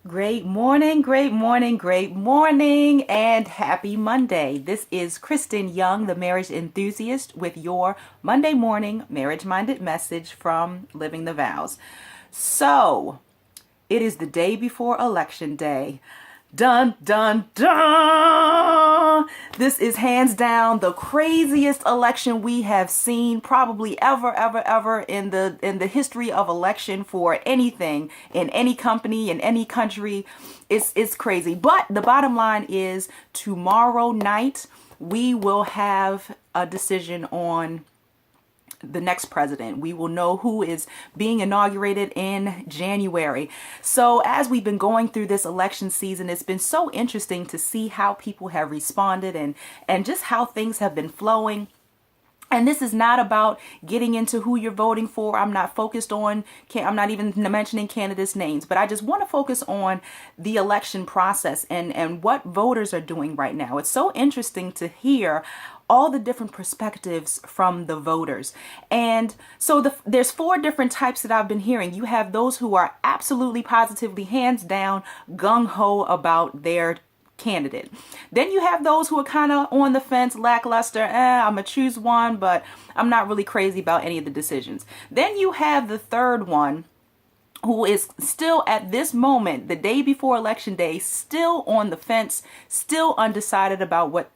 Great morning, great morning, great morning, and happy Monday. This is Kristen Young, the marriage enthusiast, with your Monday morning marriage minded message from Living the Vows. So, it is the day before Election Day. Dun dun dun! This is hands down the craziest election we have seen probably ever in the history of election for anything in any company in any country. It's crazy. But the bottom line is tomorrow night we will have a decision on the next president. We will know who is being inaugurated in January. So as we've been going through this election season, it's been so interesting to see how people have responded and just how things have been flowing. And this is not about getting into who you're voting for. I'm not focused on, I'm not even mentioning candidates' names, but I just want to focus on the election process and what voters are doing right now. It's so interesting to hear all the different perspectives from the voters. And so there's four different types that I've been hearing. You have those who are absolutely positively hands down gung-ho about their candidate. Then you have those who are kind of on the fence, lackluster. I'm gonna choose one, but I'm not really crazy about any of the decisions. Then you have the third one who is still at this moment, the day before election day, still on the fence, still undecided about what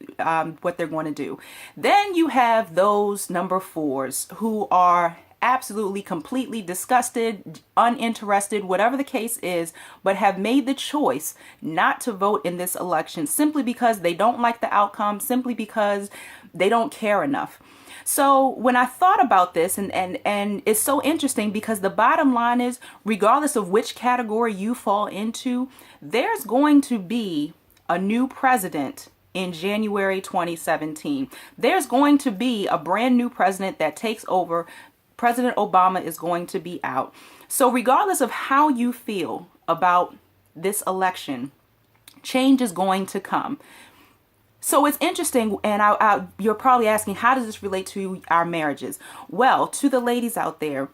they're going to do. Then you have those number fours who are absolutely completely disgusted, uninterested, whatever the case is, but have made the choice not to vote in this election simply because they don't like the outcome, simply because they don't care enough. So when I thought about this, and it's so interesting because the bottom line is, regardless of which category you fall into, there's going to be a new president in January 2017. There's going to be a brand new president that takes over. President Obama is going to be out. So regardless of how you feel about this election, change is going to come. So it's interesting, and you're probably asking, how does this relate to our marriages? Well, to the ladies out there,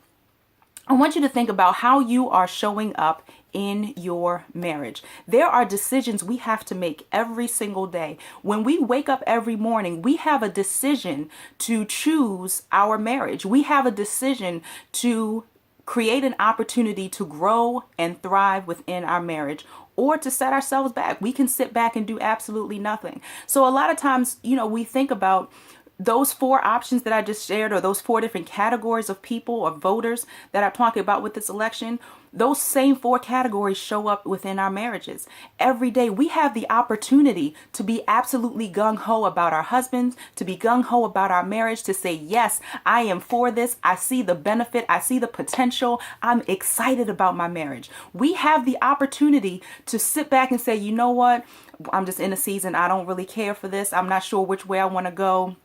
I want you to think about how you are showing up in your marriage. There are decisions we have to make every single day. When we wake up every morning, we have a decision to choose our marriage. We have a decision to create an opportunity to grow and thrive within our marriage, or to set ourselves back. We can sit back and do absolutely nothing. So a lot of times, we think about those four options that I just shared, or those four different categories of people or voters that I'm talking about with this election. Those same four categories show up within our marriages. Every day we have the opportunity to be absolutely gung-ho about our husbands, to be gung-ho about our marriage, to say, yes, I am for this. I see the benefit. I see the potential. I'm excited about my marriage. We have the opportunity to sit back and say, you know what? I'm just in a season. I don't really care for this. I'm not sure which way I want to go.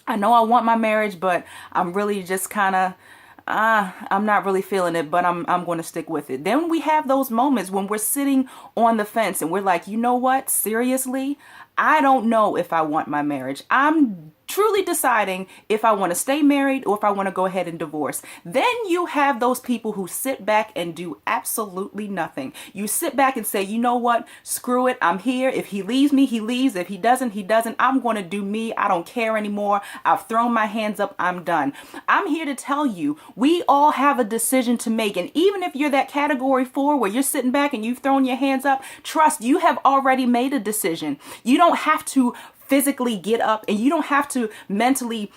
I know I want my marriage, but I'm really just kind of, I'm not really feeling it, but I'm going to stick with it. Then we have those moments when we're sitting on the fence and we're like, you know what? Seriously, I don't know if I want my marriage. I'm truly deciding if I want to stay married or if I want to go ahead and divorce. Then you have those people who sit back and do absolutely nothing. You sit back and say, you know what? Screw it. I'm here. If he leaves me, he leaves. If he doesn't, he doesn't. I'm going to do me. I don't care anymore. I've thrown my hands up. I'm done. I'm here to tell you, we all have a decision to make. And even if you're that category 4 where you're sitting back and you've thrown your hands up, trust, you have already made a decision. You don't have to physically get up, and you don't have to mentally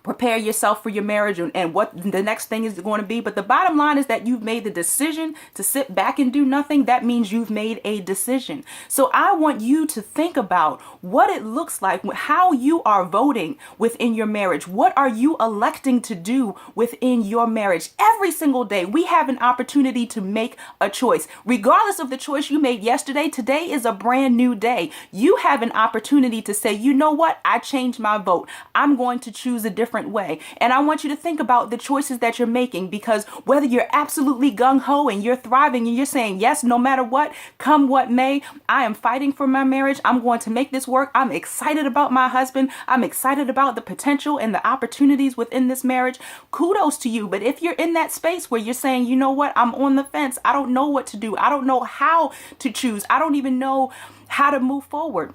prepare yourself for your marriage and what the next thing is going to be. But the bottom line is that you've made the decision to sit back and do nothing. That means you've made a decision. So I want you to think about what it looks like, how you are voting within your marriage. What are you electing to do within your marriage? Every single day, we have an opportunity to make a choice. Regardless of the choice you made yesterday, today is a brand new day. You have an opportunity to say, you know what? I changed my vote. I'm going to choose a different different way. And I want you to think about the choices that you're making, because whether you're absolutely gung-ho and you're thriving and you're saying yes no matter what, come what may, I am fighting for my marriage, I'm going to make this work, I'm excited about my husband, I'm excited about the potential and the opportunities within this marriage, kudos to you. But if you're in that space where you're saying, you know what, I'm on the fence, I don't know what to do, I don't know how to choose, I don't even know how to move forward,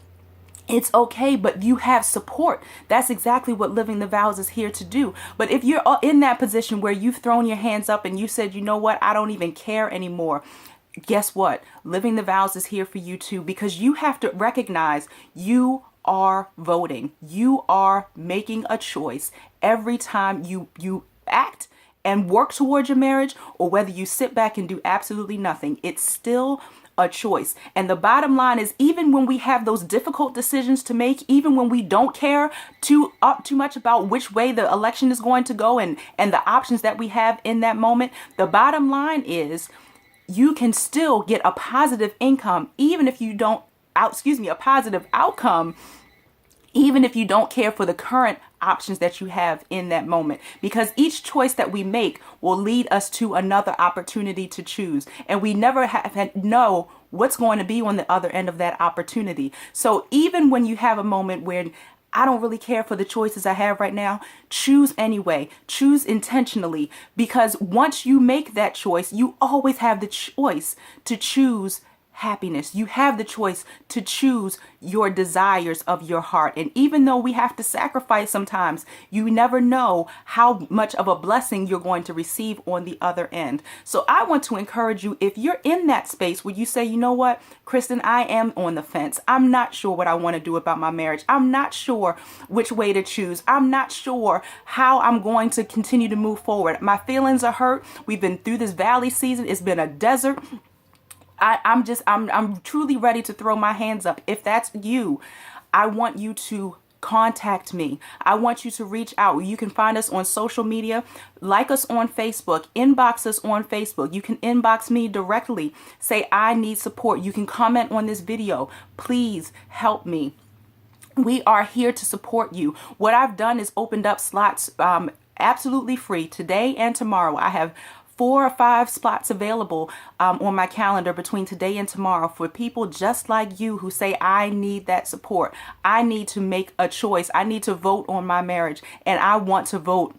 it's okay, but you have support. That's exactly what Living the Vows is here to do. But if you're in that position where you've thrown your hands up and you said, you know what, I don't even care anymore, guess what? Living the Vows is here for you too, because you have to recognize you are voting. You are making a choice every time you act and work towards your marriage, or whether you sit back and do absolutely nothing. It's still a choice. And the bottom line is, even when we have those difficult decisions to make, even when we don't care too much about which way the election is going to go and the options that we have in that moment, the bottom line is you can still get a positive income, even if you don't, a positive outcome, even if you don't care for the current options that you have in that moment, because each choice that we make will lead us to another opportunity to choose, and we never know what's going to be on the other end of that opportunity. So even when you have a moment where I don't really care for the choices I have right now, choose anyway, choose intentionally, because once you make that choice, you always have the choice to choose happiness. You have the choice to choose your desires of your heart. And even though we have to sacrifice sometimes, you never know how much of a blessing you're going to receive on the other end. So I want to encourage you, if you're in that space where you say, you know what, Kristen, I am on the fence. I'm not sure what I want to do about my marriage. I'm not sure which way to choose. I'm not sure how I'm going to continue to move forward. My feelings are hurt. We've been through this valley season. It's been a desert. I'm truly ready to throw my hands up. If that's you, I want you to contact me. I want you to reach out. You can find us on social media, like us on Facebook, inbox us on Facebook. You can inbox me directly. Say, I need support. You can comment on this video. Please help me. We are here to support you. What I've done is opened up slots absolutely free today and tomorrow. I have 4 or 5 spots available on my calendar between today and tomorrow for people just like you who say, I need that support. I need to make a choice. I need to vote on my marriage, and I want to vote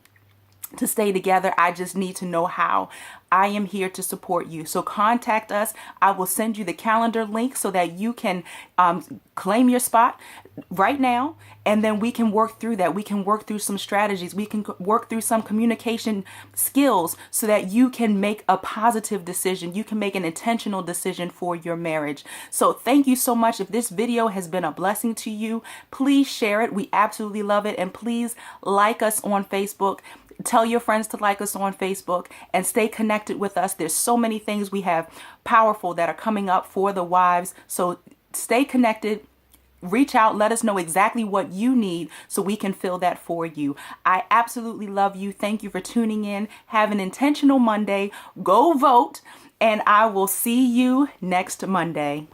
to stay together. I just need to know how. I am here to support you. So contact us. I will send you the calendar link so that you can claim your spot right now. And then we can work through that. We can work through some strategies. We can work through some communication skills so that you can make a positive decision. You can make an intentional decision for your marriage. So thank you so much. If this video has been a blessing to you, please share it. We absolutely love it. And please like us on Facebook. Tell your friends to like us on Facebook and stay connected with us. There's so many things we have powerful that are coming up for the wives. So stay connected. Reach out. Let us know exactly what you need so we can fill that for you. I absolutely love you. Thank you for tuning in. Have an intentional Monday. Go vote. And I will see you next Monday.